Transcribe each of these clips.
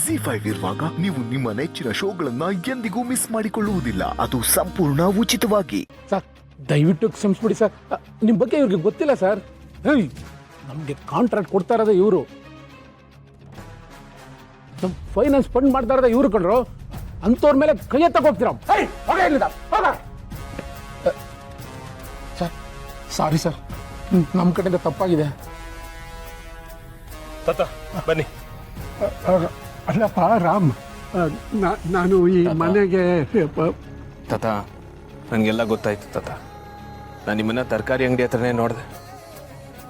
ZEE5 ಇರುವಾಗ ನೀವು ನಿಮ್ಮ ನೆಚ್ಚಿನ ಶೋಗಳನ್ನ ಎಂದಿಗೂ ಮಿಸ್ ಮಾಡಿಕೊಳ್ಳುವುದಿಲ್ಲ. ಅದು ಸಂಪೂರ್ಣ ಉಚಿತವಾಗಿ. ಸರ್ ದಯವಿಟ್ಟು ಕ್ಷಮಿಸ್ಬಿಡಿ ಸರ್, ನಿಮ್ಮ ಬಗ್ಗೆ ಇವ್ರಿಗೆ ಗೊತ್ತಿಲ್ಲ ಸರ್. ನಮಗೆ ಕಾಂಟ್ರಾಕ್ಟ್ ಕೊಡ್ತಾ ಇರೋದೇ ಇವರು, ನಮ್ಮ ಫೈನಾನ್ಸ್ ಫಂಡ್ ಮಾಡ್ತಾ ಇರೋದೇ ಇವರು ಕಂಡ್ರು. ಅಂಥವ್ರ ಮೇಲೆ ಕೈ ಎತ್ತಕೋಗ್ತೀರ. ಸರ್ ಸಾರಿ ಸರ್, ನಮ್ಮ ಕಡೆಯಿಂದ ತಪ್ಪಾಗಿದೆ. ತಾತ ಬನ್ನಿ. ಅಲ್ಲಪ್ಪ ರಾಮ್, ನಾನು ಈ ಮನೆಗೆ ತಾತ ನನಗೆಲ್ಲ ಗೊತ್ತಾಯ್ತು ತಾತ. ನಾನು ನಿಮ್ಮನ್ನ ತರಕಾರಿ ಅಂಗಡಿ ಹತ್ರನೇ ನೋಡಿದೆ.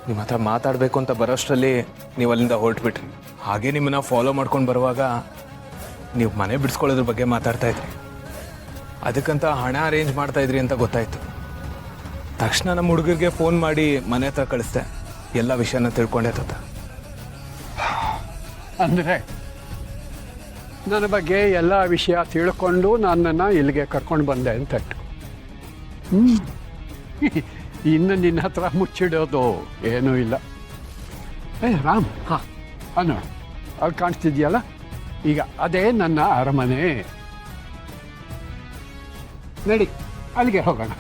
ನಿಮ್ಮ ಹತ್ರ ಮಾತಾಡಬೇಕು ಅಂತ ಬರೋಷ್ಟರಲ್ಲಿ ನೀವು ಅಲ್ಲಿಂದ ಹೊರಟ್ಬಿಟ್ರಿ. ಹಾಗೆ ನಿಮ್ಮನ್ನ ಫಾಲೋ ಮಾಡ್ಕೊಂಡು ಬರುವಾಗ ನೀವು ಮನೆ ಬಿಡಿಸ್ಕೊಳ್ಳೋದ್ರ ಬಗ್ಗೆ ಮಾತಾಡ್ತಾ ಇದ್ರಿ. ಅದಕ್ಕಂತ ಹಣ ಅರೇಂಜ್ ಮಾಡ್ತಾ ಇದ್ರಿ ಅಂತ ಗೊತ್ತಾಯ್ತು. ತಕ್ಷಣ ನಮ್ಮ ಹುಡುಗರಿಗೆ ಫೋನ್ ಮಾಡಿ ಮನೆ ಹತ್ರ ಕಳಿಸ್ದೆ. ಎಲ್ಲ ವಿಷಯನ ತಿಳ್ಕೊಂಡೆ ತಾತ. ಅಂದರೆ ನನ್ನ ಬಗ್ಗೆ ಎಲ್ಲ ವಿಷಯ ತಿಳ್ಕೊಂಡು ನನ್ನನ್ನು ಇಲ್ಲಿಗೆ ಕರ್ಕೊಂಡು ಬಂದೆ ಅಂತ. ಇನ್ನು ನಿನ್ನ ಹತ್ರ ಮುಚ್ಚಿಡೋದು ಏನೂ ಇಲ್ಲ. ರಾಮ್, ಹಾಂ ನೋಡು, ಅಲ್ಲಿ ಕಾಣಿಸ್ತಿದ್ಯಲ್ಲ, ಈಗ ಅದೇ ನನ್ನ ಅರಮನೆ. ನಡಿ ಅಲ್ಲಿಗೆ ಹೋಗೋಣ.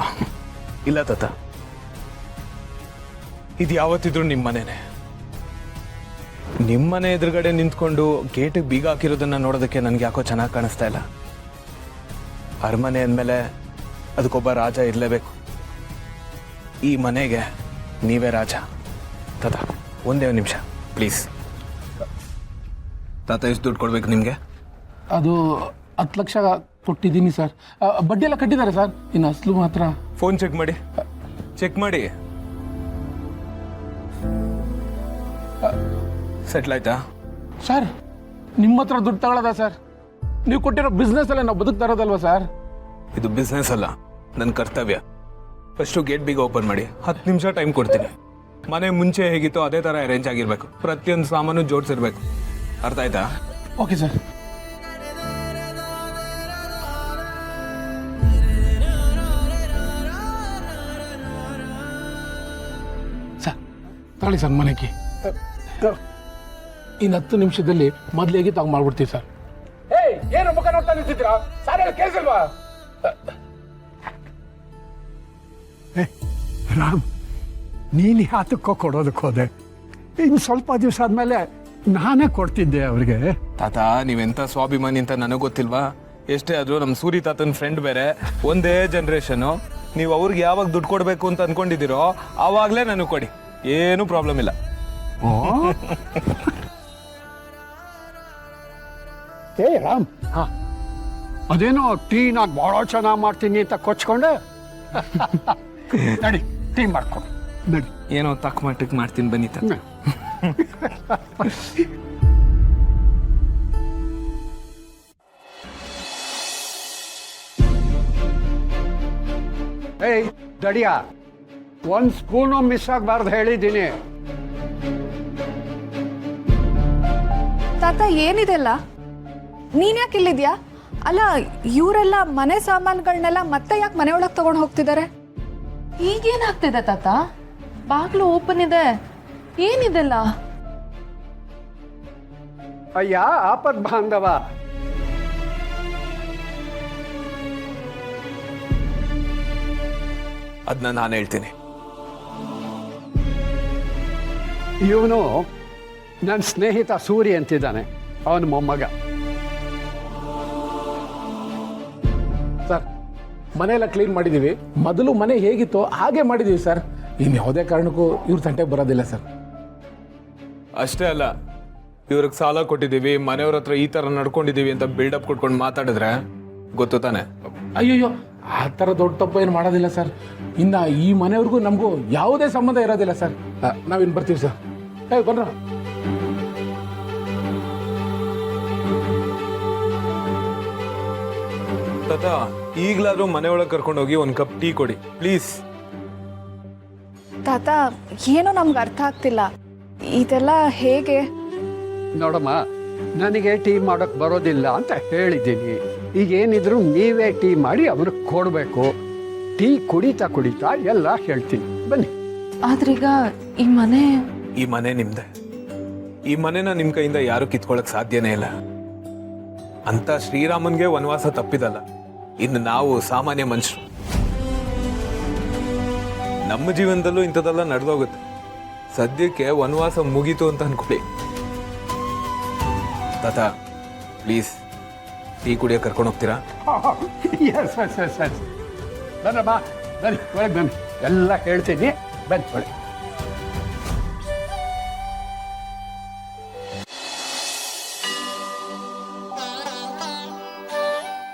ಇಲ್ಲ ತಾತ, ಇದು ಯಾವತ್ತಿದ್ರು ನಿಮ್ಮ ಮನೆನೇ. ನಿಮ್ಮನೆ ಎದುರುಗಡೆ ನಿಂತ್ಕೊಂಡು ಗೇಟಿಗೆ ಬೀಗ ಹಾಕಿರೋದನ್ನ ನೋಡೋದಕ್ಕೆ ನನಗೆ ಯಾಕೋ ಚೆನ್ನಾಗಿ ಕಾಣಿಸ್ತಾ ಇಲ್ಲ. ಅರಮನೆ ಅಂದಮೇಲೆ ಅದಕ್ಕೊಬ್ಬ ರಾಜ ಇರಲೇಬೇಕು. ಈ ಮನೆಗೆ ನೀವೇ ರಾಜ. ತಾತ ಒಂದೇ ನಿಮಿಷ ಪ್ಲೀಸ್. ತಾತ ಎಷ್ಟು ದುಡ್ಡು ಕೊಡ್ಬೇಕು ನಿಮಗೆ? ಅದು 10 ಲಕ್ಷ ಕೊಟ್ಟಿದ್ದೀನಿ ಸರ್. ಬಡ್ಡಿ ಎಲ್ಲ ಕಟ್ಟಿದ್ದಾರೆ ಸರ್, ಇನ್ನು ಅಸಲು ಮಾತ್ರ. ಫೋನ್ ಚೆಕ್ ಮಾಡಿ, ಚೆಕ್ ಮಾಡಿ. ಸೆಟ್ಲ್ ಆಯ್ತಾ ಸರ್? ನಿಮ್ಮ ಹತ್ರ ದುಡ್ಡು ತಗೊಳ್ಳೋದ ಸರ್? ನೀವು ಕೊಟ್ಟಿರೋ ಬಿಸ್ನೆಸ್ ಅಲ್ಲೇ ನಾವು ಬದುಕ್ತಾ ಇರೋದಲ್ವಾ ಸರ್? ಇದು ಬಿಸ್ನೆಸ್ ಅಲ್ಲ, ನನ್ನ ಕರ್ತವ್ಯ. ಫಸ್ಟು ಗೇಟ್ ಬೀಗ ಓಪನ್ ಮಾಡಿ, 10 ನಿಮಿಷ ಟೈಮ್ ಕೊಡ್ತೀನಿ. ಮನೆ ಮುಂಚೆ ಹೇಗಿತ್ತೋ ಅದೇ ಥರ ಅರೇಂಜ್ ಆಗಿರಬೇಕು. ಪ್ರತಿಯೊಂದು ಸಾಮಾನು ಜೋಡಿಸಿರ್ಬೇಕು. ಅರ್ಥ ಆಯ್ತಾ? Okay sir. ಸರ್ ತಗೊಳ್ಳಿ ಸರ್ ಮನೆಗೆ. ಇನ್ನು 10 ನಿಮಿಷದಲ್ಲಿ ಮೊದಲಿಗೆ ತಾವು ಮಾಡ್ಬಿಡ್ತೀವಿ ಸರ್. ಏನು ಮುಖ ನೋಡ್ತಾ ನಿಂತಿದ್ದೀರಾ? ಸಾರಿ ಕೇಳಿಸಲ್ವಾ? ರಾಮ್, ನೀನು ಯಾತಕ್ಕೋ ಕೊಡೋದಕ್ಕೆ ಹೋದೆ? ಇನ್ನು ಸ್ವಲ್ಪ ದಿವಸ ಆದಮೇಲೆ ನಾನೇ ಕೊಡ್ತಿದ್ದೆ ಅವ್ರಿಗೆ. ತಾತ ನೀವೆಂಥ ಸ್ವಾಭಿಮಾನಿ ಅಂತ ನನಗೆ ಗೊತ್ತಿಲ್ವಾ? ಎಷ್ಟೇ ಆದರೂ ನಮ್ಮ ಸೂರಿ ತಾತನ ಫ್ರೆಂಡ್ ಬೇರೆ, ಒಂದೇ ಜನ್ರೇಷನು. ನೀವು ಅವ್ರಿಗೆ ಯಾವಾಗ ದುಡ್ಡು ಕೊಡಬೇಕು ಅಂತ ಅಂದ್ಕೊಂಡಿದ್ದೀರೋ ಆವಾಗಲೇ ನನಗೆ ಕೊಡಿ, ಏನೂ ಪ್ರಾಬ್ಲಮ್ ಇಲ್ಲ. ಓ ಏ ರಾಮ್, ಹಾಂ ಅದೇನೋ ಟೀನಾಗ ಭಾಳ ಚೆನ್ನಾಗಿ ಮಾಡ್ತೀನಿ ಅಂತ ಕೊಚ್ಕೊಂಡೆ. ನಡಿ ಟೀ ಮಾಡ್ಕೊಡು, ನಡಿ. ಏನೋ ತಕ್ಕ ಮಟ್ಟಕ್ಕೆ ಮಾಡ್ತೀನಿ ಬನ್ನಿ ತಾತ. ಏಯ್ ದಡಿಯಾ, 1 ಸ್ಪೂನು ಮಿಸ್ ಆಗಬಾರ್ದು ಹೇಳಿದ್ದೀನಿ. ತಾತ ಏನಿದೆಲ್ಲ? ನೀನ್ ಯಾಕೆ ಇಲ್ಲಿದ್ಯಾ? ಅಲ್ಲ, ಇವರೆಲ್ಲ ಮನೆ ಸಾಮಾನುಗಳನ್ನೆಲ್ಲ ಮತ್ತೆ ಯಾಕೆ ಮನೆ ಒಳಗೆ ತಗೊಂಡು ಹೋಗ್ತಿದ್ದಾರೆ? ಈಗೇನಾಗ್ತಿದೆ ತಾತ? ಬಾಗ್ಲು ಓಪನ್ ಇದೆ, ಏನಿದೆಲ್ಲ? ಅಯ್ಯ ಆಪದ್ ಬಾಂಧವ, ಅದನ್ನ ನಾನು ಹೇಳ್ತೀನಿ. ಇವನು ನನ್ನ ಸ್ನೇಹಿತ ಸೂರಿ ಅಂತಿದ್ದಾನೆ, ಅವನ ಮೊಮ್ಮಗ. ಸರ್ ಮನೆಯೆಲ್ಲ ಕ್ಲೀನ್ ಮಾಡಿದ್ದೀವಿ. ಮೊದಲು ಮನೆ ಹೇಗಿತ್ತೋ ಹಾಗೆ ಮಾಡಿದ್ದೀವಿ ಸರ್. ಇನ್ನು ಯಾವುದೇ ಕಾರಣಕ್ಕೂ ಇವ್ರ ತಂಟೆಗೆ ಬರೋದಿಲ್ಲ ಸರ್. ಅಷ್ಟೇ ಅಲ್ಲ, ಇವ್ರಿಗೆ ಸಾಲ ಕೊಟ್ಟಿದ್ದೀವಿ, ಮನೆಯವ್ರ ಹತ್ರ ಈ ಥರ ನಡ್ಕೊಂಡಿದ್ದೀವಿ ಅಂತ ಬಿಲ್ಡಪ್ ಕೊಟ್ಕೊಂಡು ಮಾತಾಡಿದ್ರೆ ಗೊತ್ತು ತಾನೆ? ಅಯ್ಯಯ್ಯೋ, ಆ ಥರ ದೊಡ್ಡ ತಪ್ಪು ಏನು ಮಾಡೋದಿಲ್ಲ ಸರ್. ಇನ್ನು ಈ ಮನೆಯವ್ರಿಗೂ ನಮಗೂ ಯಾವುದೇ ಸಂಬಂಧ ಇರೋದಿಲ್ಲ ಸರ್. ನಾವಿನ್ನು ಬರ್ತೀವಿ ಸರ್. ಬನ್ರ. ತಾತ ಈಗಲಾದ್ರೂ ಮನೆಯೊಳಗೆ ಕರ್ಕೊಂಡೋಗಿ 1 ಕಪ್ ಟೀ ಕೊಡಿ ಪ್ಲೀಸ್. ತಾತ ಏನೋ ನಮ್ಗೆ ಅರ್ಥ ಆಗ್ತಿಲ್ಲ, ಇದೆಲ್ಲ ಹೇಗೆ? ನೋಡಮ್ಮ, ನನಗೆ ಟೀ ಮಾಡೋಕ್ಕೆ ಬರೋದಿಲ್ಲ ಅಂತ ಹೇಳಿದ್ದೀನಿ. ಈಗೇನಿದ್ರು ನೀವೇ ಟೀ ಮಾಡಿ ಅವ್ರಿಗೆ ಕೊಡಬೇಕು. ಟೀ ಕುಡಿತಾ ಎಲ್ಲ ಹೇಳ್ತೀನಿ, ಬನ್ನಿ. ಆದ್ರೀಗ ಈ ಮನೆ ನಿಮ್ದೆ. ಈ ಮನೆನ ನಿಮ್ಮ ಕೈಯಿಂದ ಯಾರು ಕಿತ್ಕೊಳ್ಳೋಕೆ ಸಾಧ್ಯನೇ ಇಲ್ಲ. ಅಂತ ಶ್ರೀರಾಮನ್ಗೆ ವನವಾಸ ತಪ್ಪಿದಲ್ಲ, ಇನ್ನು ನಾವು ಸಾಮಾನ್ಯ ಮನುಷ್ಯರು. ನಮ್ಮ ಜೀವನದಲ್ಲೂ ಇಂಥದ್ದೆಲ್ಲ ನಡೆದೋಗುತ್ತೆ. ಸದ್ಯಕ್ಕೆ ವನವಾಸ ಮುಗೀತು ಅಂತ ಅನ್ಕೊಳ್ಳಿ. ತಾತ ಪ್ಲೀಸ್ ಟೀ ಕುಡಿಯೋಕೆ ಕರ್ಕೊಂಡು ಹೋಗ್ತೀರಾ? S S S S Bannamma, ಬನ್ನಿ ಒಳಗೆ ಬನ್ನಿ, ಎಲ್ಲ ಹೇಳ್ತೀನಿ, ಬನ್ನಿ ಒಳಗೆ.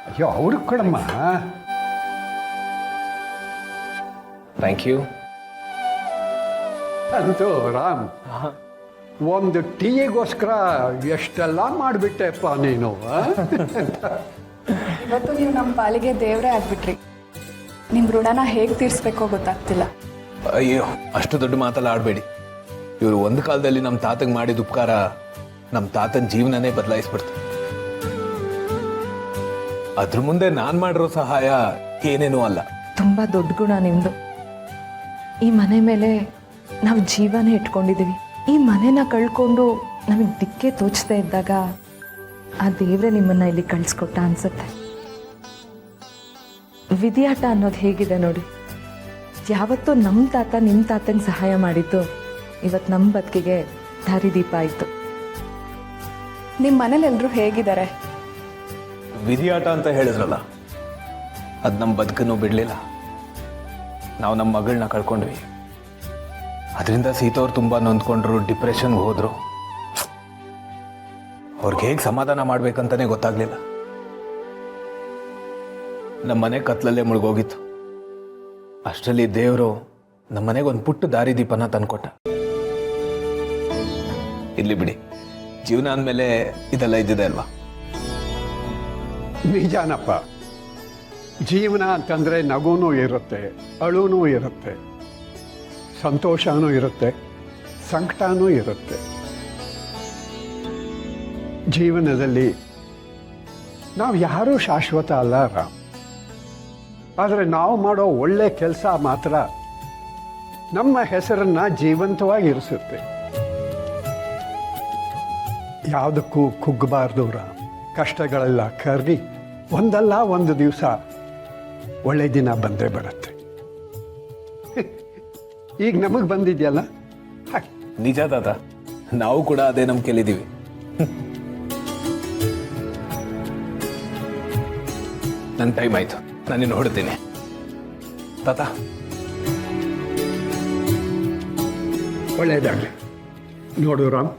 ಅಯ್ಯೋ ಅವ್ರು ಕೊಡಮ್ಮ. Thank you. ಅಂತೂ ರಾಮ್, ಒಂದು ಟೀಗೋಸ್ಕರ ಎಷ್ಟೆಲ್ಲ ಮಾಡಿಬಿಟ್ಟೆಪ್ಪ ನೀನು. ಇವತ್ತು ನೀವು ನಮ್ಮ ಪಾಲಿಗೆ ದೇವರೇ ಆಗ್ಬಿಟ್ರಿ. ನಿಮ್ಮ ಋಣನ ಹೇಗೆ ತೀರಿಸ್ಬೇಕೋ ಗೊತ್ತಾಗ್ತಿಲ್ಲ. ಅಯ್ಯೋ, ಅಷ್ಟು ದೊಡ್ಡ ಮಾತೆಲ್ಲ ಆಡಬೇಡಿ. ಇವರು ಒಂದು ಕಾಲದಲ್ಲಿ ನಮ್ಮ ತಾತಂಗೆ ಮಾಡಿದ ಉಪಕಾರ ನಮ್ಮ ತಾತನ ಜೀವನನೇ ಬದಲಾಯಿಸ್ಬಿಡ್ತಾರೆ. ಅದ್ರ ಮುಂದೆ ನಾನು ಮಾಡಿರೋ ಸಹಾಯ ಏನೇನೂ ಅಲ್ಲ. ತುಂಬ ದೊಡ್ಡ ಗುಣ ನಿಮ್ಮದು. ಈ ಮನೆ ಮೇಲೆ ನಾವು ಜೀವನ ಇಟ್ಕೊಂಡಿದ್ದೀವಿ. ಈ ಮನೆನ ಕಳ್ಕೊಂಡು ನಮಗೆ ದಿಕ್ಕೆ ತೋಚ್ತಾ ಇದ್ದಾಗ ಆ ದೇವ್ರೆ ನಿಮ್ಮನ್ನ ಇಲ್ಲಿ ಕಳಿಸ್ಕೊಟ್ಟ ಅನ್ಸುತ್ತೆ. ವಿಧಿಯಾಟ ಅನ್ನೋದು ಹೇಗಿದೆ ನೋಡಿ. ಯಾವತ್ತೂ ನಮ್ಮ ತಾತ ನಿಮ್ಮ ತಾತಂಗೆ ಸಹಾಯ ಮಾಡಿದ್ದು ಇವತ್ತು ನಮ್ಮ ಬದುಕಿಗೆ ದಾರಿದೀಪ ಆಯಿತು. ನಿಮ್ಮ ಮನೇಲಿ ಎಲ್ಲರೂ ಹೇಗಿದ್ದಾರೆ? ವಿಧಿಯಾಟ ಅಂತ ಹೇಳಿದ್ರಲ್ಲ, ಅದು ನಮ್ಮ ಬದುಕನ್ನು ಬಿಡಲಿಲ್ಲ. ನಾವು ನಮ್ಮ ಮಗಳನ್ನ ಕಳ್ಕೊಂಡ್ವಿ. ಅದರಿಂದ ಸೀತವ್ರು ತುಂಬ ನೊಂದ್ಕೊಂಡ್ರು, ಡಿಪ್ರೆಷನ್ಗೆ ಹೋದರು. ಅವ್ರಿಗೆ ಹೇಗೆ ಸಮಾಧಾನ ಮಾಡ್ಬೇಕಂತಾನೆ ಗೊತ್ತಾಗ್ಲಿಲ್ಲ. ನಮ್ಮ ಮನೆ ಕತ್ಲಲ್ಲೇ ಮುಳುಗೋಗಿತ್ತು. ಅಷ್ಟರಲ್ಲಿ ದೇವರು ನಮ್ಮ ಮನೆಗೆ ಒಂದು ಪುಟ್ಟ ದಾರಿದೀಪನ ತಂದ್ಕೊಟ್ಟ. ಇಲ್ಲಿ ಬಿಡಿ, ಜೀವನ ಅಂದಮೇಲೆ ಇದೆಲ್ಲ ಇದ್ದಿದೆ ಅಲ್ವಾ? ನಿಜಾನಪ್ಪ, ಜೀವನ ಅಂತಂದರೆ ನಗುನೂ ಇರುತ್ತೆ, ಅಳುನೂ ಇರುತ್ತೆ, ಸಂತೋಷನೂ ಇರುತ್ತೆ, ಸಂಕಟನೂ ಇರುತ್ತೆ. ಜೀವನದಲ್ಲಿ ನಾವು ಯಾರೂ ಶಾಶ್ವತ ಅಲ್ಲ ರಾಮ್. ಆದರೆ ನಾವು ಮಾಡೋ ಒಳ್ಳೆ ಕೆಲಸ ಮಾತ್ರ ನಮ್ಮ ಹೆಸರನ್ನು ಜೀವಂತವಾಗಿ ಇರಿಸುತ್ತೆ. ಯಾವುದಕ್ಕೂ ಕುಗ್ಗಬಾರ್ದು ರಾಮ್. ಕಷ್ಟಗಳೆಲ್ಲ ಕರಗಿ ಒಂದಲ್ಲ ಒಂದು ದಿವಸ ಒಳ್ಳೆ ದಿನ ಬಂದೇ ಬರುತ್ತೆ. ಈಗ ನಮಗೆ ಬಂದಿದೆಯಲ್ಲ, ಹಾಗೆ. ನಿಜ ತಾತ, ನಾವು ಕೂಡ ಅದೇ ನಂಬಿಕೆಲಿದ್ದೀವಿ. ನನ್ನ ಟೈಮ್ ಆಯ್ತು, ನಾನು ಹೊಡ್ತೀನಿ ತಾತ. ಒಳ್ಳೇದಾಗಲಿ. ನೋಡು ರಾಮ್,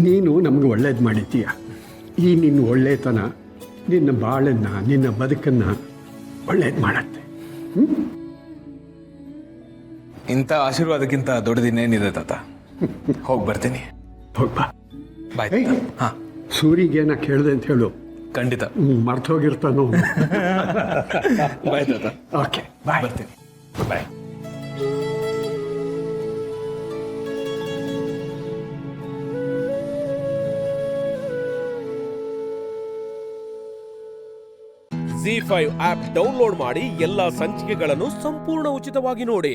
ನೀನು ನಮಗೆ ಒಳ್ಳೇದು ಮಾಡಿದ್ದೀಯ. ಈ ನಿನ್ನ ಒಳ್ಳೆತನ ನಿನ್ನ ಬಾಳನ್ನು, ನಿನ್ನ ಬದುಕನ್ನು ಒಳ್ಳೇದು ಮಾಡತ್ತೆ. ಇಂಥ ಆಶೀರ್ವಾದಕ್ಕಿಂತ ದೊಡ್ಡದಿನ್ನೇನಿದೆ ತಾತ. ಹೋಗಿ ಬರ್ತೀನಿ. ಹೋಗ್ಬಾ. ಬಾಯ್. ಹಾ, ಸೂರಿಗೇನ ಕೇಳಿದೆ ಅಂತ ಹೇಳು. ಖಂಡಿತ. ಮರ್ತೋಗಿರ್ತಾನೋ. ಬಾಯ್ ತಾತ. ಓಕೆ, ಬಾಯ್. ಬರ್ತೀನಿ. ಬಾಯ್. ZEE5 ಆಪ್ ಡೌನ್ಲೋಡ್ ಮಾಡಿ ಎಲ್ಲಾ ಸಂಚಿಕೆಗಳನ್ನು ಸಂಪೂರ್ಣ ಉಚಿತವಾಗಿ ನೋಡಿ.